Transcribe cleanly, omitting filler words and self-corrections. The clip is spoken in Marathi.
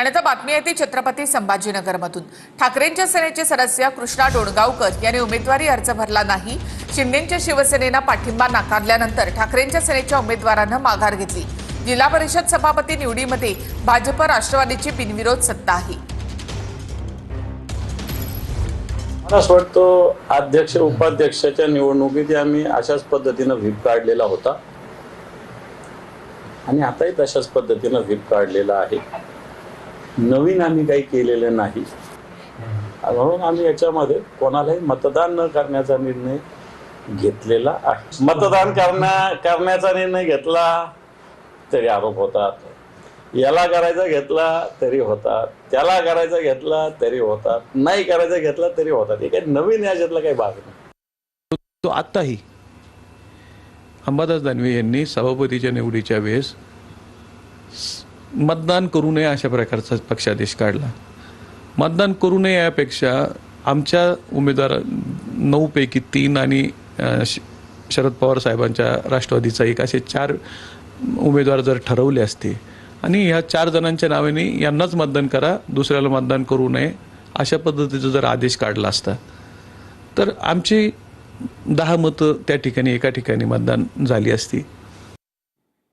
आणि आता बातमी आहे ती छत्रपती संभाजीनगरमधून। ठाकरेंच्या सेनेचे सदस्य कृष्णा डोणगावकर यांनी उमेदवारी अर्ज भरला नाही। शिंदेंच्या शिवसेनेनं पाठिंबा नाकारल्यानंतर ठाकरेंच्या सेनेच्या उमेदवारानं माघार घेतली। जिल्हा परिषद सभापती निवडीमध्ये भाजप राष्ट्रवादीची बिनविरोध सत्ता आहे। मला असं वाटतं अध्यक्ष उपाध्यक्षाच्या निवडणुकीत आम्ही अशाच पद्धतीने व्हीप काढलेला होता आणि आताही तशाच पद्धतीने व्हीप काढलेला आहे। नवीन आम्ही काही केलेलं नाही म्हणून आम्ही याच्यामध्ये कोणालाही मतदान न करण्याचा निर्णय घेतलेला आहे। मतदान करण्याचा निर्णय घेतला तरी आरोप होतात, याला करायचा घेतला तरी होतात, त्याला करायचा घेतला तरी होतात, नाही करायचा घेतला तरी होतात। हे काही नवीन याच्यातला काही भाग नाही। तो आत्ताही अंबादास दानवे यांनी सभापतीच्या निवडीच्या वेळेस मतदान करू नये अशा प्रकारचा पक्षादेश काढला। मतदान करू नये यापेक्षा आमच्या उमेदवार 9 पैकी 3 आणि शरद पवार साहेबांच्या राष्ट्रवादीचा एक असे 4 उमेदवार जर ठरवले असते आणि ह्या 4 जणांच्या नावाने यांनाच मतदान करा, दुसऱ्याला मतदान करू नये अशा पद्धतीचा जर आदेश काढला असता तर आमची 10 मतं त्या ठिकाणी एका ठिकाणी मतदान झाली असती।